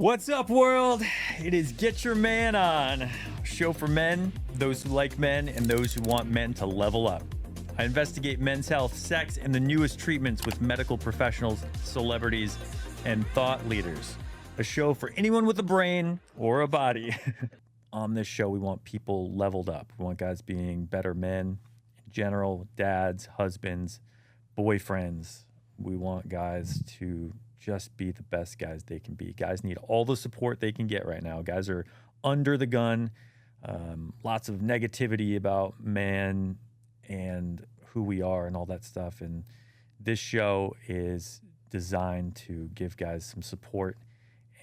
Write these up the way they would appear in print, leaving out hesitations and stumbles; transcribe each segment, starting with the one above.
What's up, world? It is Get Your Man On, a show for men, those who like men, and those who want men to level up. I investigate men's health, sex, and the newest treatments with medical professionals, celebrities, and thought leaders. A show for anyone with a brain or a body. On this show, we want people leveled up. We want guys being better men in general, dads, husbands, boyfriends. We want guys to just be the best guys they can be. Guys need all the support they can get right now. Guys are under the gun. Lots of negativity about man and who we are and all that stuff. And this show is designed to give guys some support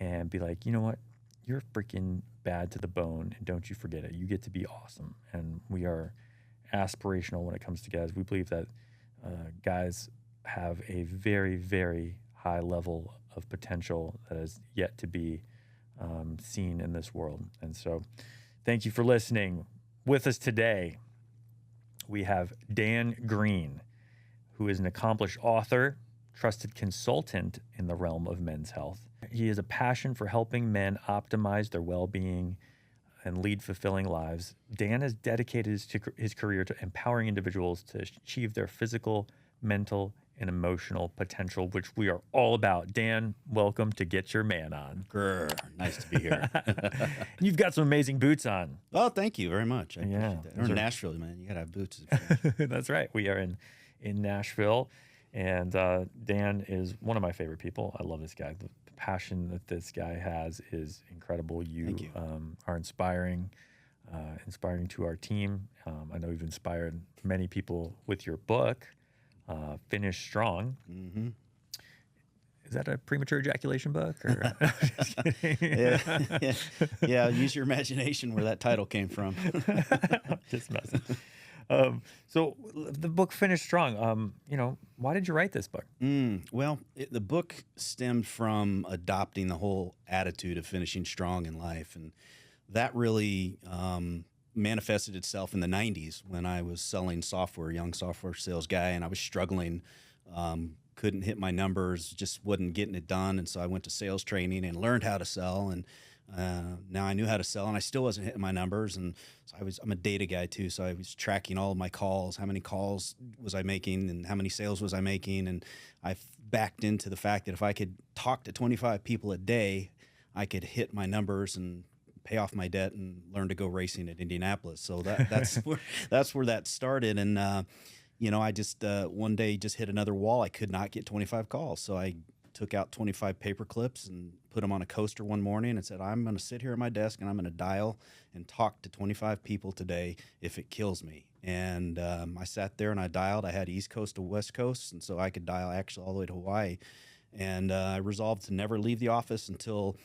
and be like, you know what? You're freaking bad to the bone, and don't you forget it. You get to be awesome. And we are aspirational when it comes to guys. We believe that guys have a very, very high level of potential that is yet to be seen in this world. And so thank you for listening. With us today, we have Dan Green, who is an accomplished author, trusted consultant in the realm of men's health. He has a passion for helping men optimize their well-being and lead fulfilling lives. Dan has dedicated his career to empowering individuals to achieve their physical, mental, and emotional potential, which we are all about. Dan, welcome to Get Your Man On. Grr, nice to be here. You've got some amazing boots on. Oh, thank you very much. I appreciate that. We're in Nashville, man. You got to have boots. That's right. We are in Nashville, and Dan is one of my favorite people. I love this guy. The passion that this guy has is incredible. You. Are inspiring to our team. I know you've inspired many people with your book, Finish Strong. Mm-hmm. Is that a premature ejaculation book? Or? Yeah, use your imagination where that title came from. Just messing. So the book Finish Strong, why did you write this book? The book stemmed from adopting the whole attitude of finishing strong in life. And that really manifested itself in the 90s when I was selling software, young software sales guy, and I was struggling, couldn't hit my numbers, just wasn't getting it done. And so I went to sales training and learned how to sell. And now I knew how to sell, and I still wasn't hitting my numbers. And so I'm a data guy too, so I was tracking all of my calls, how many calls was I making and how many sales was I making. And I backed into the fact that if I could talk to 25 people a day, I could hit my numbers and pay off my debt and learn to go racing at Indianapolis. So that's where that started. And I just one day just hit another wall. I could not get 25 calls, so I took out 25 paper clips and put them on a coaster one morning and said, I'm going to sit here at my desk and I'm going to dial and talk to 25 people today if it kills me. And I sat there and I dialed. I had East Coast to West Coast, and so I could dial actually all the way to Hawaii. And I resolved to never leave the office until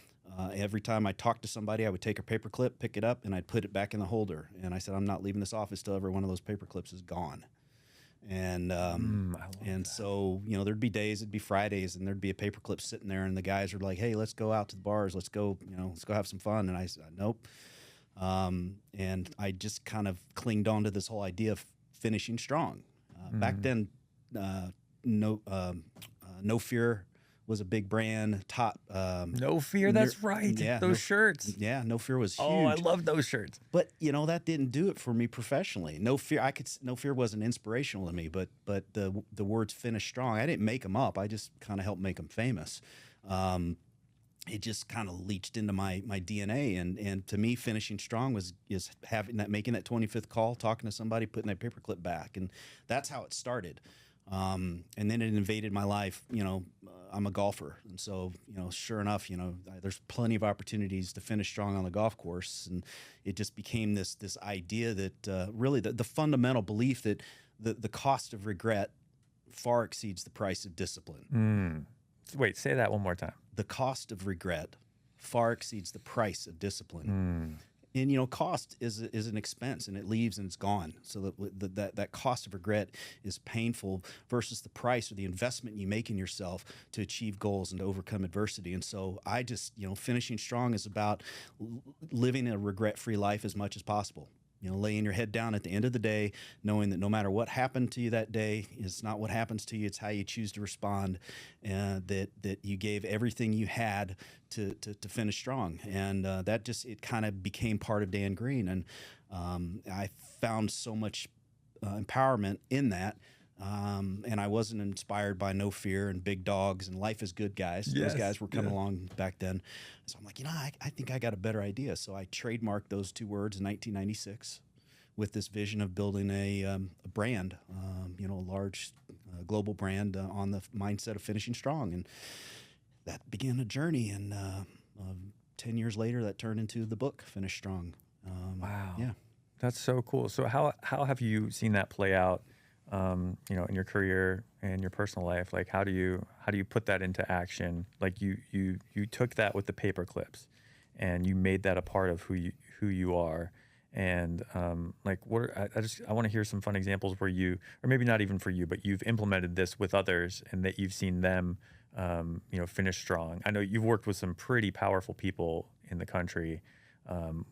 every time I talked to somebody, I would take a paper clip, pick it up, and I'd put it back in the holder. And I said, I'm not leaving this office till every one of those paper clips is gone. And so, there'd be days, it'd be Fridays, and there'd be a paper clip sitting there, and the guys were like, hey, let's go out to the bars, let's go have some fun. And I said, nope. And I just kind of clinged on to this whole idea of finishing strong. Back then, No Fear was a big brand. No Fear, that's right. Yeah, those shirts. Yeah, No Fear was huge. Oh, I love those shirts. But that didn't do it for me professionally. No Fear wasn't inspirational to me, but the words "finish strong," I didn't make them up. I just kind of helped make them famous. It just kind of leached into my DNA, and to me, finishing strong is making that 25th call, talking to somebody, putting that paperclip back, and that's how it started. And then it invaded my life. I'm a golfer, and so sure enough, there's plenty of opportunities to finish strong on the golf course, and it just became this idea that really the fundamental belief that the cost of regret far exceeds the price of discipline. Wait, say that one more time. The cost of regret far exceeds the price of discipline. And cost is an expense, and it leaves and it's gone. So that cost of regret is painful versus the price or the investment you make in yourself to achieve goals and to overcome adversity. And so I just finishing strong is about living a regret-free life as much as possible. laying your head down at the end of the day, knowing that no matter what happened to you that day, it's not what happens to you, it's how you choose to respond, and that you gave everything you had to finish strong. And that just, it kind of became part of Dan Green. And I found so much empowerment in that. And I wasn't inspired by No Fear and Big Dogs and Life is Good guys. Yes. Those guys were coming along back then. So I'm like, I think I got a better idea. So I trademarked those two words in 1996 with this vision of building a brand, a large global brand on the mindset of finishing strong. And that began a journey. And 10 years later, that turned into the book, Finish Strong. Wow. Yeah. That's so cool. So how have you seen that play out, in your career and your personal life? Like, how do you put that into action? Like you took that with the paper clips and you made that a part of who you are. And I want to hear some fun examples where you, or maybe not even for you, but you've implemented this with others and that you've seen them, finish strong. I know you've worked with some pretty powerful people in the country.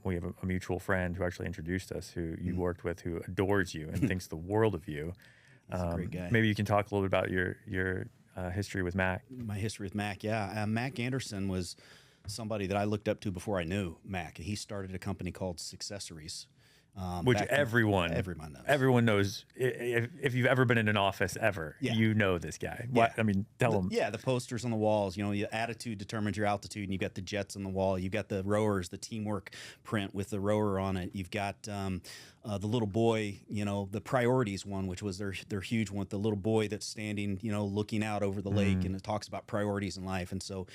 We have a mutual friend who actually introduced us, who you worked with, who adores you and thinks the world of you. He's a great guy. Maybe you can talk a little bit about your history with Mac. My history with Mac, yeah. Mac Anderson was somebody that I looked up to before I knew Mac. He started a company called Successories. Which everyone knows. Everyone knows. If you've ever been in an office ever, you know this guy. What I mean, tell them. Yeah, the posters on the walls. Your attitude determines your altitude, and you've got the jets on the wall. You've got the rowers, the teamwork print with the rower on it. You've got the little boy. The priorities one, which was their huge one. The little boy that's standing, looking out over the lake, and it talks about priorities in life. And so,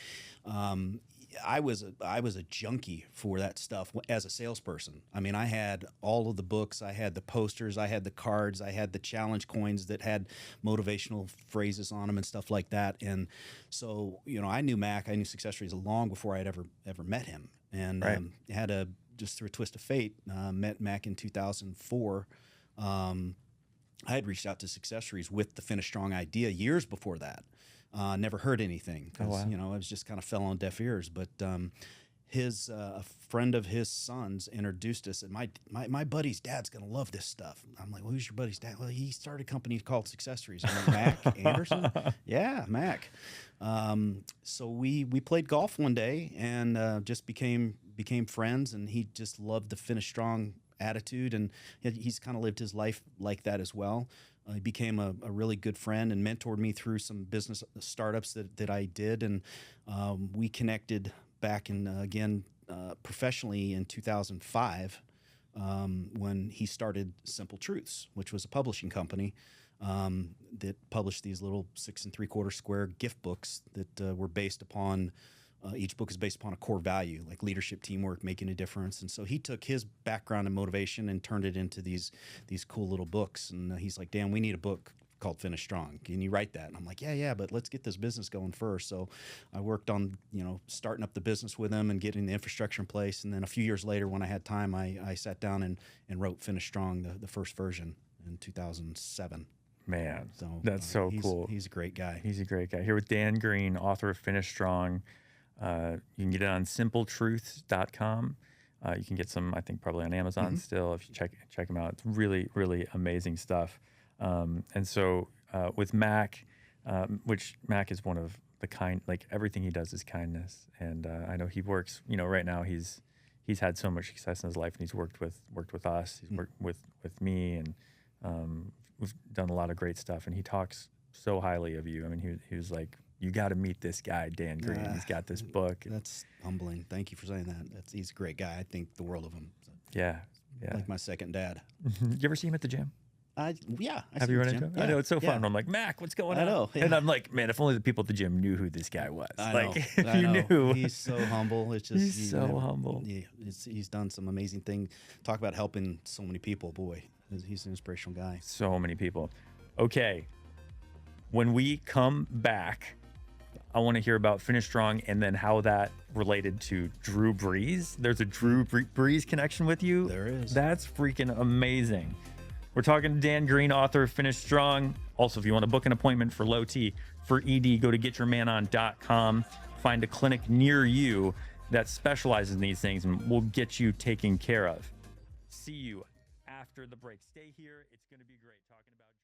I was a junkie for that stuff as a salesperson. I mean, I had all of the books, I had the posters, I had the cards, I had the challenge coins that had motivational phrases on them and stuff like that. And so, I knew Mac, I knew Successories long before I'd ever met him. And had just through a twist of fate, met Mac in 2004. I had reached out to Successories with the Finish Strong idea years before that. Never heard anything because it was just kind of fell on deaf ears. But a friend of his sons introduced us, and my buddy's dad's gonna love this stuff. I'm like, well, who's your buddy's dad? Well, he started a company called Successories. I'm like, Mac Anderson? Yeah, Mac. So we played golf one day and just became friends, and he just loved the Finish Strong attitude, and he's kind of lived his life like that as well. He became a really good friend and mentored me through some business startups that I did. And we connected back again professionally in 2005 when he started Simple Truths, which was a publishing company that published these little 6 3/4 square gift books that were based upon each book is based upon a core value, like leadership, teamwork, making a difference. And so he took his background and motivation and turned it into these cool little books. And he's like, Dan, we need a book called Finish Strong. Can you write that? And I'm like, yeah, but let's get this business going first. So I worked on, starting up the business with him and getting the infrastructure in place. And then a few years later, when I had time, I sat down and wrote Finish Strong, the first version in 2007. Man, so that's so cool. He's a great guy. He's a great guy. Here with Dan Green, author of Finish Strong. You can get it on simpletruths.com. You can get some, I think, probably on Amazon still. If you check them out, it's really, really amazing stuff. And so with Mac, which Mac is one of the kind, like everything he does is kindness. And I know he works, right now he's had so much success in his life, and he's worked with us. He's worked with me, and we've done a lot of great stuff. And he talks so highly of you. I mean, he was like, you got to meet this guy, Dan Green. He's got this book. That's humbling. Thank you for saying that. He's a great guy. I think the world of him. So. Yeah. Like my second dad. You ever see him at the gym? Yeah. Have you run into him? Yeah. I know, it's so fun. I'm like, Mac, what's going on? I know. Yeah. And I'm like, man, if only the people at the gym knew who this guy was. I like, know. if you knew. He's so humble. It's just he's so humble. Yeah, he's done some amazing things. Talk about helping so many people. Boy, he's an inspirational guy. So many people. Okay. When we come back, I want to hear about Finish Strong and then how that related to Drew Brees. There's a Drew Brees connection with you. There is. That's freaking amazing. We're talking to Dan Green, author of Finish Strong. Also, if you want to book an appointment for low T for ED, go to getyourmanon.com. Find a clinic near you that specializes in these things, and we'll get you taken care of. See you after the break. Stay here. It's going to be great talking about